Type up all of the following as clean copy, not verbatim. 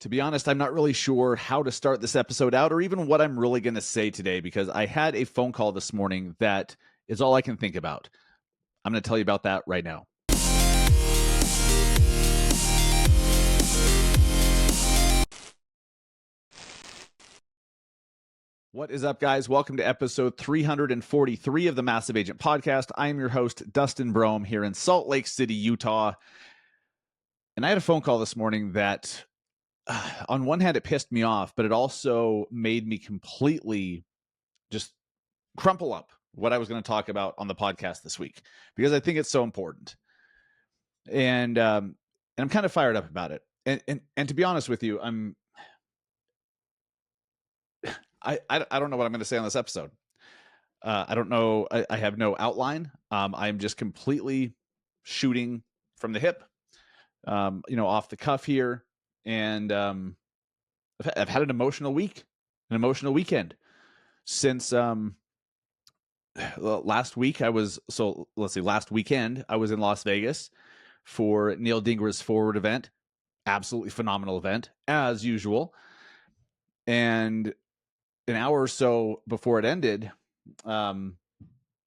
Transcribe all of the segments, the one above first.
To be honest, I'm not really sure how to start this episode out or even what I'm really going to say today because I had a phone call this morning that is all I can think about. I'm going to tell you about that right now. What is up, guys? Welcome to episode 343 of the Massive Agent Podcast. I am your host, Dustin Brohm, here in Salt Lake City, Utah. And I had a phone call this morning that, on one hand, it pissed me off, but it also made me completely just crumple up what I was going to talk about on the podcast this week because I think it's so important. And I'm kind of fired up about it. And to be honest with you, I don't know what I'm going to say on this episode. I don't know. I have no outline. I'm just completely shooting from the hip, off the cuff here. And I've had an emotional week, an emotional weekend since last week. Last weekend I was in Las Vegas for Neil Dinger's Forward event. Absolutely phenomenal event, as usual. And an hour or so before it ended, I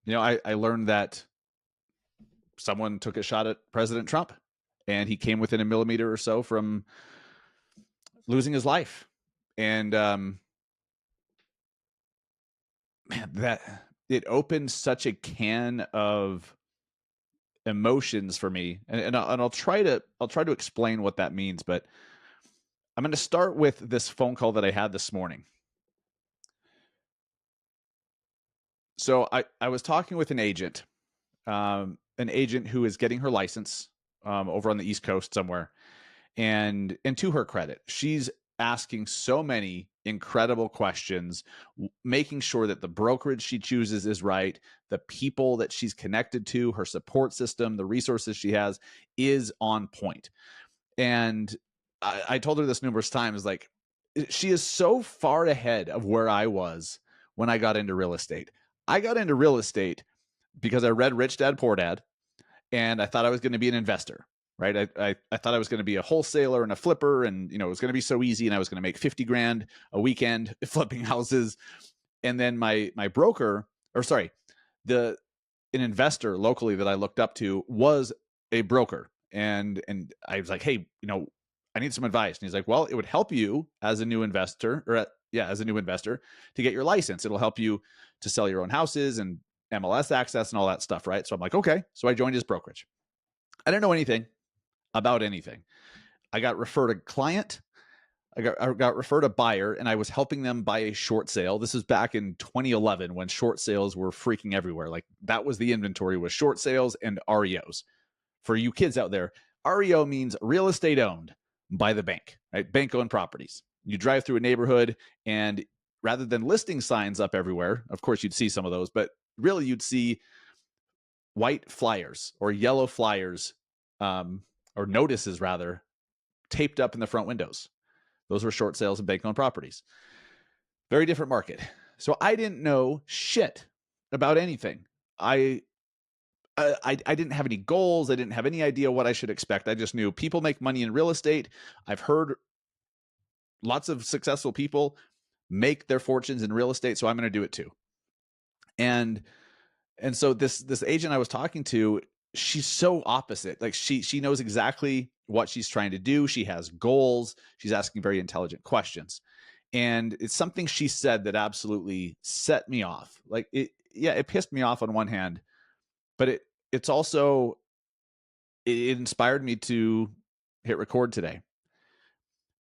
learned that someone took a shot at President Trump, and he came within a millimeter or so from losing his life. And that it opened such a can of emotions for me, and I'll try to explain what that means. But I'm going to start with this phone call that I had this morning. So I was talking with an agent who is getting her license over on the East Coast somewhere. And to her credit, she's asking so many incredible questions, making sure that the brokerage she chooses is right, the people that she's connected to, her support system, the resources she has is on point. And I told her this numerous times, like, she is so far ahead of where I was when I got into real estate. I got into real estate because I read Rich Dad Poor Dad, and I thought I was going to be an investor, right? I thought I was going to be a wholesaler and a flipper, and it was going to be so easy, and I was going to make 50 grand a weekend flipping houses. And then an investor locally that I looked up to was a broker, and I was like, hey, I need some advice. And he's like, well, it would help you as a new investor, to get your license. It'll help you to sell your own houses and MLS access and all that stuff, right? So I'm like, okay. So I joined his brokerage. I didn't know anything about anything. I got referred a client. I got referred a buyer, and I was helping them buy a short sale. This is back in 2011 when short sales were freaking everywhere. Like, that was the inventory, was short sales and REOs. For you kids out there, REO means real estate owned by the bank, right? Bank owned properties. You drive through a neighborhood, and rather than listing signs up everywhere, of course you'd see some of those, but really you'd see white flyers or yellow flyers, or notices rather, taped up in the front windows. Those were short sales and bank owned properties. Very different market. So I didn't know shit about anything. I didn't have any goals. I didn't have any idea what I should expect. I just knew people make money in real estate. I've heard lots of successful people make their fortunes in real estate, so I'm going to do it too. And so this agent I was talking to, she's so opposite. Like, she knows exactly what she's trying to do. She has goals. She's asking very intelligent questions. And it's something she said that absolutely set me off. Like, it pissed me off on one hand, but it's also, it inspired me to hit record today,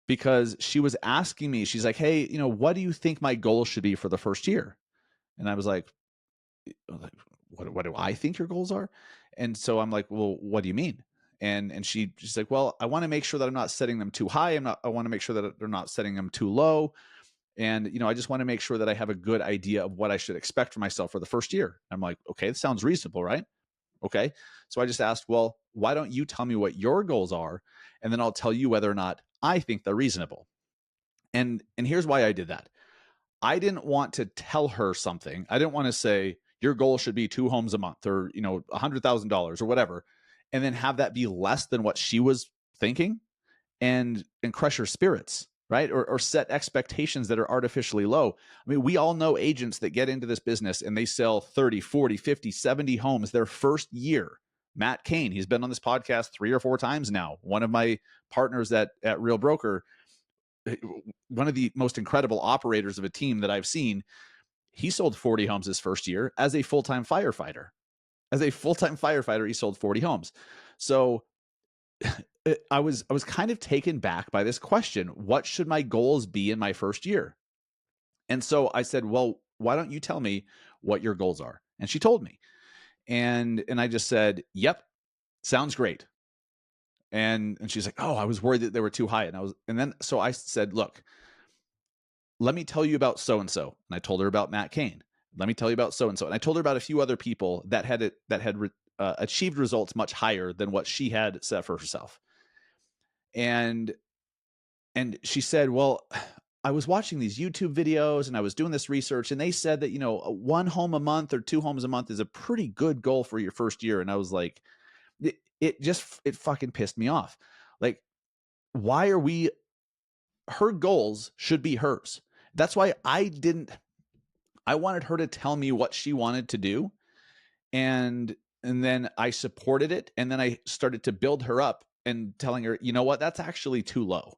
because she was asking me, she's like, hey, what do you think my goals should be for the first year? And I was like, what do I think your goals are? And so I'm like, well, what do you mean? And she's like, well, I want to make sure that I'm not setting them too high. I want to make sure that they're not setting them too low. And, I just want to make sure that I have a good idea of what I should expect for myself for the first year. I'm like, okay, that sounds reasonable, right? Okay. So I just asked, well, why don't you tell me what your goals are? And then I'll tell you whether or not I think they're reasonable. And here's why I did that. I didn't want to tell her something. I didn't want to say, your goal should be 2 homes a month, or, $100,000 or whatever, and then have that be less than what she was thinking. and crush her spirits, right? Or set expectations that are artificially low. I mean, we all know agents that get into this business and they sell 30, 40, 50, 70 homes their first year. Matt Kane, he's been on this podcast 3 or 4 times now. One of my partners at Real Broker, one of the most incredible operators of a team that I've seen. He sold 40 homes his first year as a full-time firefighter. As a full-time firefighter, he sold 40 homes. So I was kind of taken back by this question. What should my goals be in my first year? And so I said, well, why don't you tell me what your goals are? And she told me. And I just said, yep, sounds great. And she's like, oh, I was worried that they were too high. And then so I said, look, let me tell you about so-and-so. And I told her about Matt Kane. Let me tell you about so-and-so. And I told her about a few other people that had achieved results much higher than what she had set for herself. And she said, well, I was watching these YouTube videos and I was doing this research and they said that, 1 home a month or 2 homes a month is a pretty good goal for your first year. And I was like, it fucking pissed me off. Like, why are we, her goals should be hers. That's why I wanted her to tell me what she wanted to do. And then I supported it. And then I started to build her up and telling her, you know what, that's actually too low.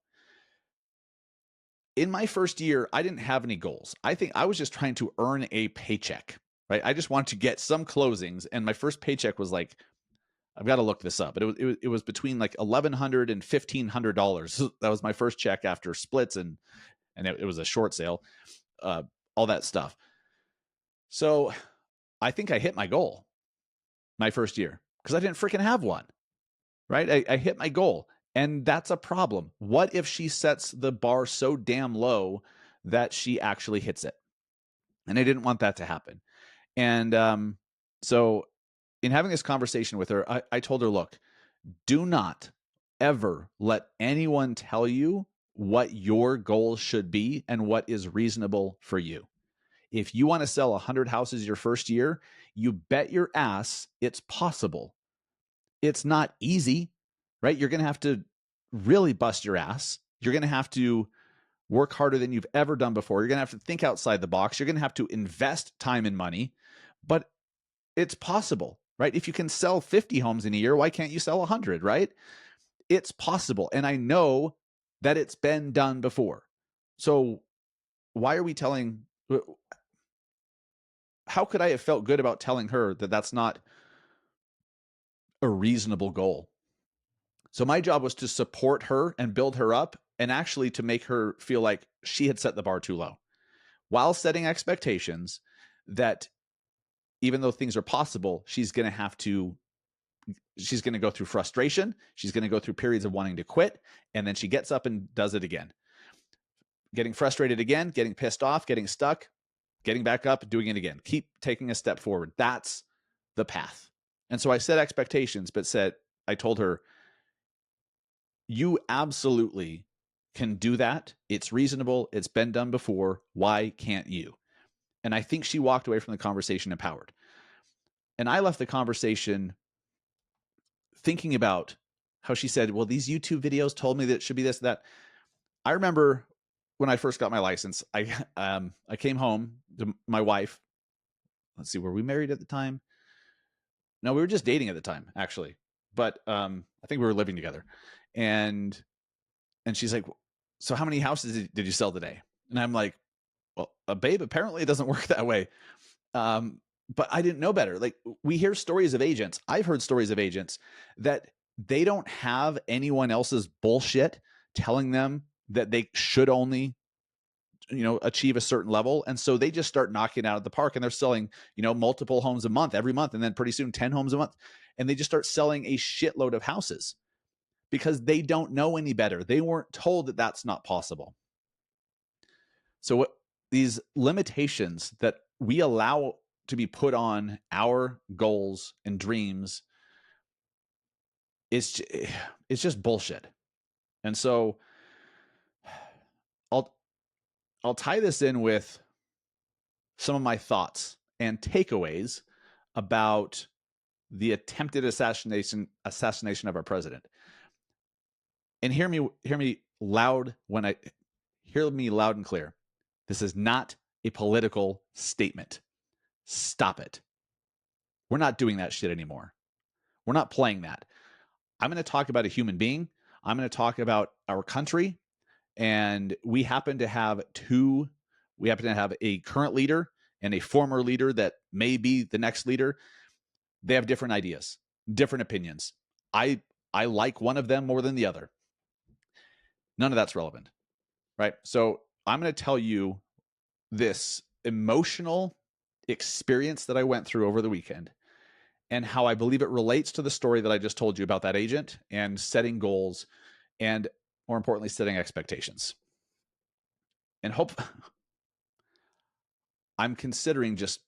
In my first year, I didn't have any goals. I think I was just trying to earn a paycheck, right? I just wanted to get some closings. And my first paycheck was like, I've got to look this up, but it was between like $1,100 and $1,500. That was my first check after splits, and it was a short sale, all that stuff. So I think I hit my goal my first year because I didn't freaking have one, right? I hit my goal. And that's a problem. What if she sets the bar so damn low that she actually hits it? And I didn't want that to happen. And so in having this conversation with her, I told her, look, do not ever let anyone tell you what your goals should be and what is reasonable for you. If you want to sell 100 houses your first year, you bet your ass it's possible. It's not easy, right? You're going to have to really bust your ass. You're going to have to work harder than you've ever done before. You're going to have to think outside the box. You're going to have to invest time and money, but it's possible, right? If you can sell 50 homes in a year, why can't you sell 100, right? It's possible. And I know that it's been done before. So why are we how could I have felt good about telling her that that's not a reasonable goal? So my job was to support her and build her up, and actually to make her feel like she had set the bar too low, while setting expectations that even though things are possible, she's going to go through frustration. She's going to go through periods of wanting to quit. And then she gets up and does it again, getting frustrated again, getting pissed off, getting stuck, getting back up, doing it again. Keep taking a step forward. That's the path. And so I set expectations, but I told her, you absolutely can do that. It's reasonable. It's been done before. Why can't you? And I think she walked away from the conversation empowered. And I left the conversation thinking about how she said, well, these YouTube videos told me that it should be this, that. I remember when I first got my license, I came home to my wife. Let's see, were we married at the time? No, we were just dating at the time, actually. But I think we were living together. And she's like, so how many houses did you sell today? And I'm like, well, babe, apparently it doesn't work that way. But I didn't know better. Like, we hear stories of agents. I've heard stories of agents that they don't have anyone else's bullshit telling them that they should only achieve a certain level. And so they just start knocking it out of the park, and they're selling, multiple homes a month every month. And then pretty soon 10 homes a month. And they just start selling a shitload of houses because they don't know any better. They weren't told that that's not possible. So these limitations that we allow to be put on our goals and dreams, it's just bullshit. And so I'll tie this in with some of my thoughts and takeaways about the attempted assassination of our president. And hear me loud when I hear me loud and clear. This is not a political statement. Stop it. We're not doing that shit anymore. We're not playing that. I'm going to talk about a human being. I'm going to talk about our country. And we happen to have a current leader and a former leader that may be the next leader. They have different ideas, different opinions. I like one of them more than the other. None of that's relevant, right? So I'm going to tell you this emotional experience that I went through over the weekend and how I believe it relates to the story that I just told you about that agent and setting goals and, more importantly, setting expectations. And I'm considering just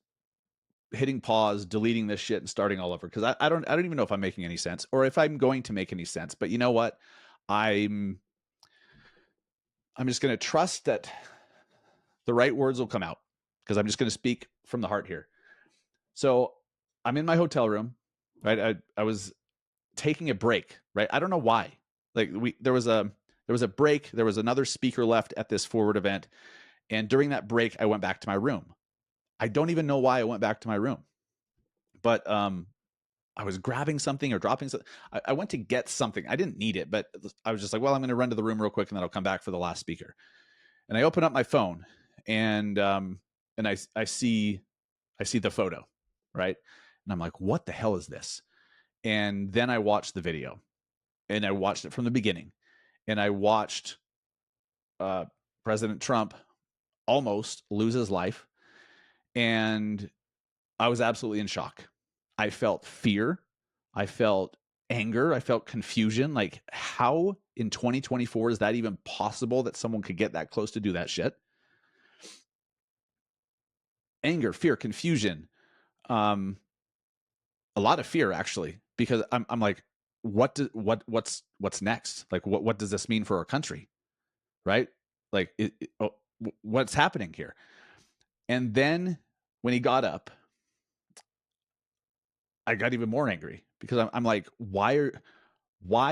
hitting pause, deleting this shit, and starting all over because I don't even know if I'm making any sense or if I'm going to make any sense. But you know what? I'm just going to trust that the right words will come out because I'm just going to speak from the heart here. So I'm in my hotel room, right? I was taking a break, right? I don't know why. Like there was a break. There was another speaker left at this forward event, and during that break, I went back to my room. I don't even know why I went back to my room, but I was grabbing something or dropping something. I went to get something. I didn't need it, but I was just like, well, I'm going to run to the room real quick, and then I'll come back for the last speaker. And I open up my phone, and I see the photo, right? And I'm like, what the hell is this? And then I watched the video, and I watched it from the beginning, and I watched President Trump almost lose his life, and I was absolutely in shock. I felt fear. I felt anger. I felt confusion. Like, how in 2024 is that even possible that someone could get that close to do that shit? Anger, fear, confusion. A lot of fear, actually, because I'm like, what's next? Like, what does this mean for our country? Right? Like, what's happening here? And then when he got up, I got even more angry because I'm like, why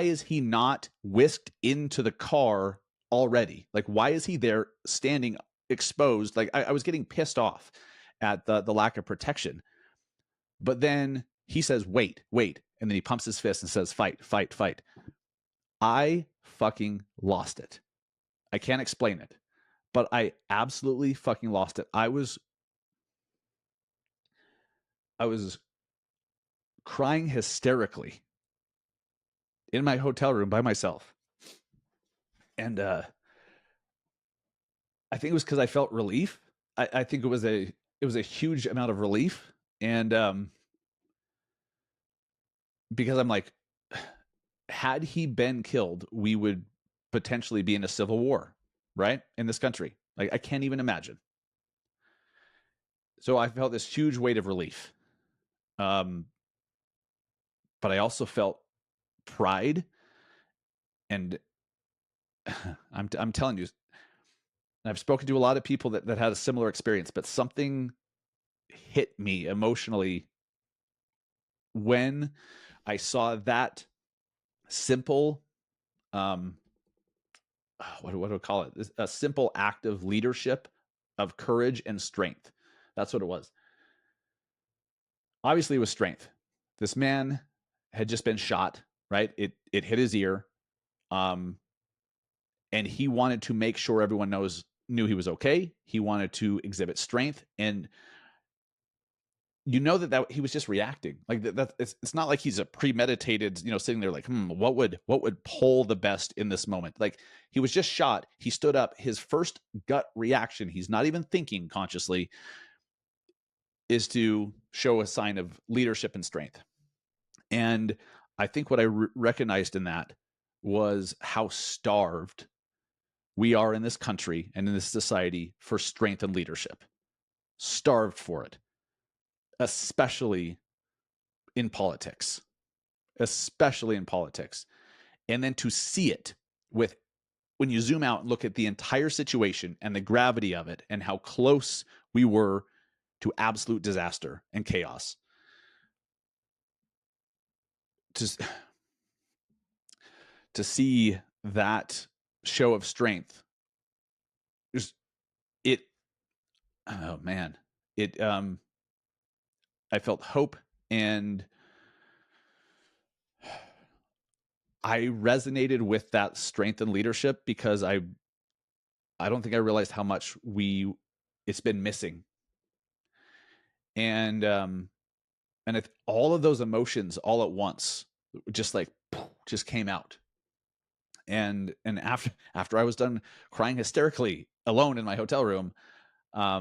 is he not whisked into the car already? Like, why is he there standing exposed? Like, I was getting pissed off at the lack of protection. But then he says, wait, and then he pumps his fist and says, fight, fight, fight. I fucking lost it. I can't explain it, but I absolutely fucking lost it. I was crying hysterically in my hotel room by myself. And I think it was because I felt relief. I think it was a huge amount of relief. And because I'm like, had he been killed, we would potentially be in a civil war, right? In this country. Like, I can't even imagine. So I felt this huge weight of relief. But I also felt pride. And I'm telling you, I've spoken to a lot of people that had a similar experience, but something hit me emotionally when I saw that simple, what do I call it? A simple act of leadership, of courage and strength. That's what it was. Obviously, it was strength. This man had just been shot, right? It hit his ear, um, and he wanted to make sure everyone knew he was okay. He wanted to exhibit strength, and you know that he was just reacting. Like that it's not like he's a premeditated, sitting there like, what would pull the best in this moment? Like, he was just shot. He stood up. His first gut reaction, he's not even thinking consciously, is to show a sign of leadership and strength. And I think what I recognized in that was how starved we are in this country and in this society for strength and leadership. Starved for it, especially in politics. Especially in politics. And then to see it when you zoom out and look at the entire situation and the gravity of it and how close we were to absolute disaster and chaos. To see that show of strength, just it, oh man, it, I felt hope, and I resonated with that strength and leadership because I don't think I realized how much it's been missing. And if all of those emotions all at once just like just came out. And after I was done crying hysterically alone in my hotel room, I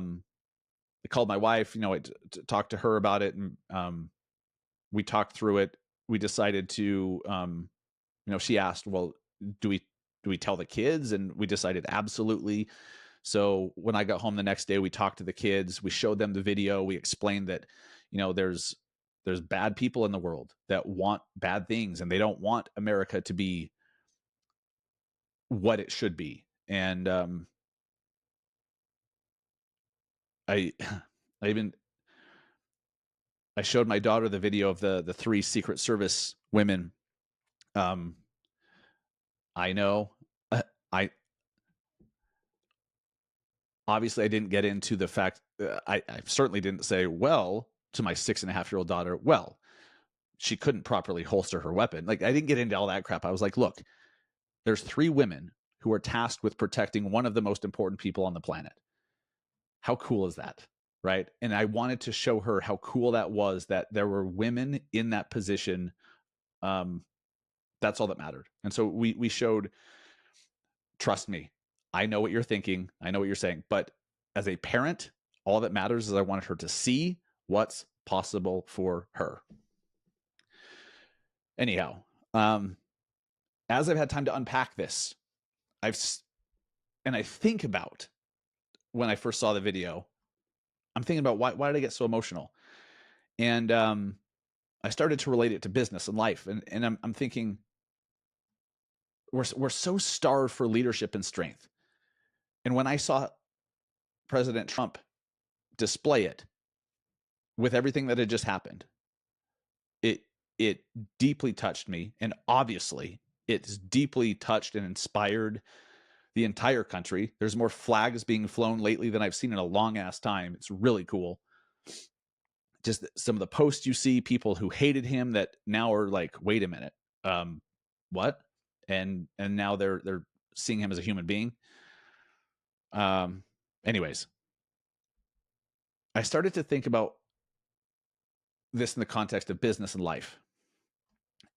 called my wife, I talked to her about it, and we talked through it. We decided to, she asked, well, do we tell the kids? And we decided absolutely. So when I got home the next day, we talked to the kids, we showed them the video, we explained that, there's bad people in the world that want bad things, and they don't want America to be what it should be. And I I even I showed my daughter the video of the three Secret Service women. Um, I know, I obviously I didn't get into the fact. I certainly didn't say, well, to my 6.5-year-old daughter, well, she couldn't properly holster her weapon. Like, I didn't get into all that crap. I was like, look, there's three women who are tasked with protecting one of the most important people on the planet. How cool is that? Right. And I wanted to show her how cool that was, that there were women in that position. Um, that's all that mattered. And so we showed, trust me, I know what you're thinking. I know what you're saying. But as a parent, all that matters is I wanted her to see what's possible for her. Anyhow, as I've had time to unpack this, I think about when I first saw the video, I'm thinking about why did I get so emotional? And I started to relate it to business and life. And I'm thinking, we're so starved for leadership and strength. And when I saw President Trump display it with everything that had just happened, it it deeply touched me. And obviously it's deeply touched and inspired the entire country. There's more flags being flown lately than I've seen in a long ass time. It's really cool. Just some of the posts you see, people who hated him that now are like, wait a minute, what? And now they're seeing him as a human being. Anyways, I started to think about this in the context of business and life.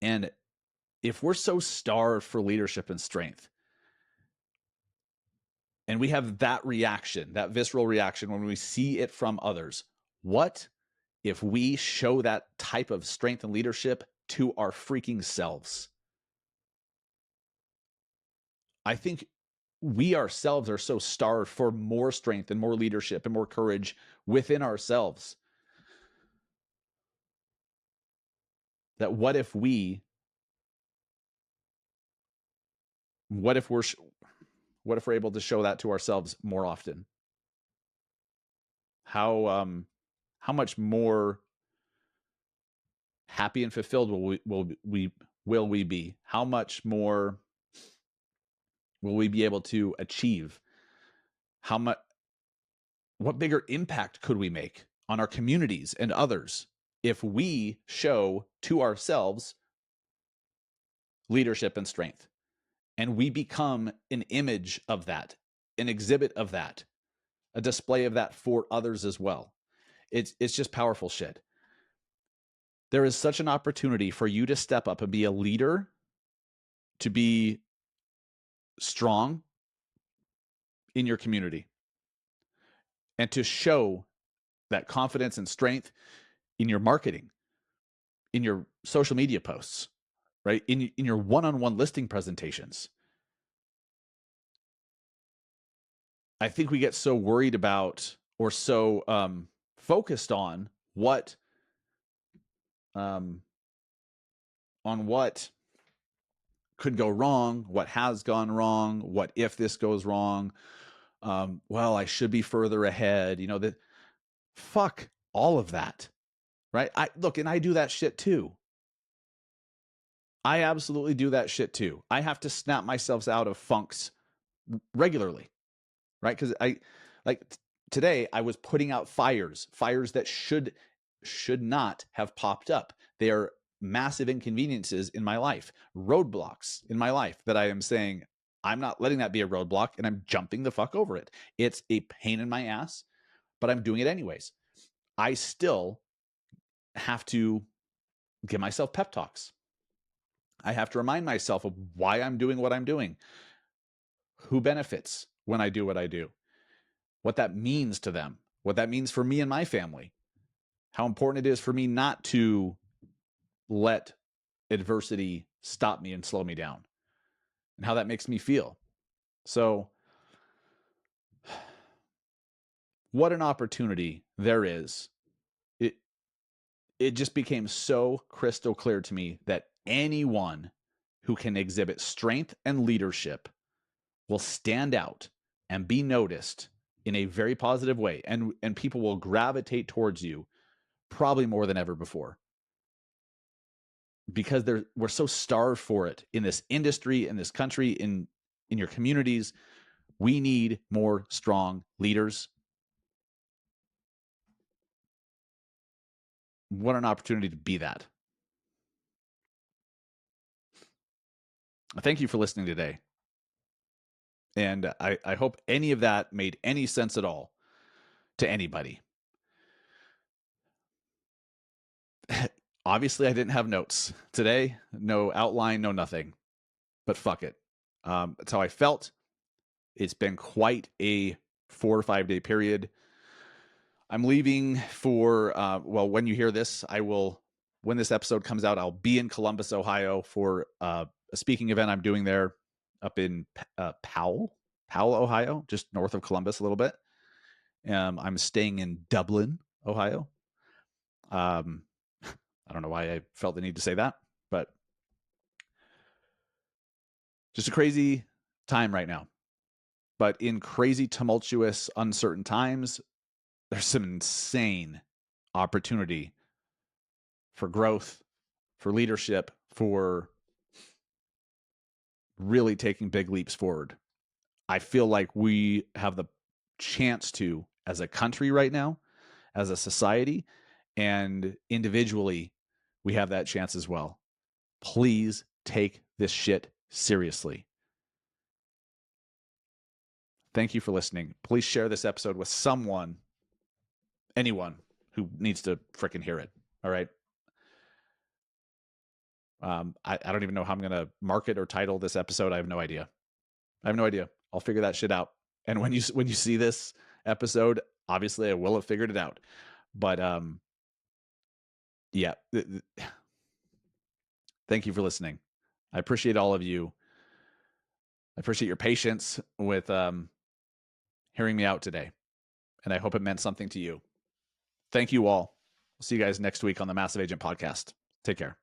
And if we're so starved for leadership and strength, and we have that reaction, that visceral reaction when we see it from others, what if we show that type of strength and leadership to our freaking selves? I think we ourselves are so starved for more strength and more leadership and more courage within ourselves that what if we're able to show that to ourselves more often? How much more happy and fulfilled will we be? How much more will we be able to achieve? What bigger impact could we make on our communities and others if we show to ourselves leadership and strength, and we become an image of that, an exhibit of that, a display of that for others as well? It's just powerful shit. There is such an opportunity for you to step up and be a leader, to be strong in your community, and to show that confidence and strength in your marketing, in your social media posts, right? In your one-on-one listing presentations. I think we get so worried about, or so focused on um, what could go wrong, what has gone wrong, what if this goes wrong. Well, I should be further ahead. That, fuck all of that, right? And I do that shit too. I absolutely do that shit too. I have to snap myself out of funks regularly, right? Because like today I was putting out fires that should not have popped up. They are massive inconveniences in my life, roadblocks in my life that I am saying I'm not letting that be a roadblock, and I'm jumping the fuck over it. It's a pain in my ass, but I'm doing it anyways. I still have to give myself pep talks. I have to remind myself of why I'm doing what I'm doing, who benefits when I do what I do, what that means to them, what that means for me and my family, how important it is for me not to let adversity stop me and slow me down, and how that makes me feel. So, what an opportunity there is. It it just became so crystal clear to me that anyone who can exhibit strength and leadership will stand out and be noticed in a very positive way, and people will gravitate towards you probably more than ever before, because we're so starved for it in this industry, in this country, in your communities. We need more strong leaders. What an opportunity to be that. Thank you for listening today. And I hope any of that made any sense at all to anybody. Obviously, I didn't have notes today, no outline, no nothing, but fuck it. That's how I felt. It's been quite a 4 or 5 day period. I'm leaving for, well, when you hear this, when this episode comes out, I'll be in Columbus, Ohio for a speaking event I'm doing there up in Powell, Ohio, just north of Columbus a little bit. I'm staying in Dublin, Ohio. I don't know why I felt the need to say that, but just a crazy time right now. But in crazy, tumultuous, uncertain times, there's some insane opportunity for growth, for leadership, for really taking big leaps forward. I feel like we have the chance to, as a country right now, as a society, and individually, we have that chance as well. Please take this shit seriously. Thank you for listening. Please share this episode with someone, anyone who needs to freaking hear it. All right. I don't even know how I'm going to market or title this episode. I have no idea. I'll figure that shit out. And when you see this episode, obviously I will have figured it out. But yeah. Thank you for listening. I appreciate all of you. I appreciate your patience with hearing me out today. And I hope it meant something to you. Thank you all. I'll see you guys next week on the Massive Agent Podcast. Take care.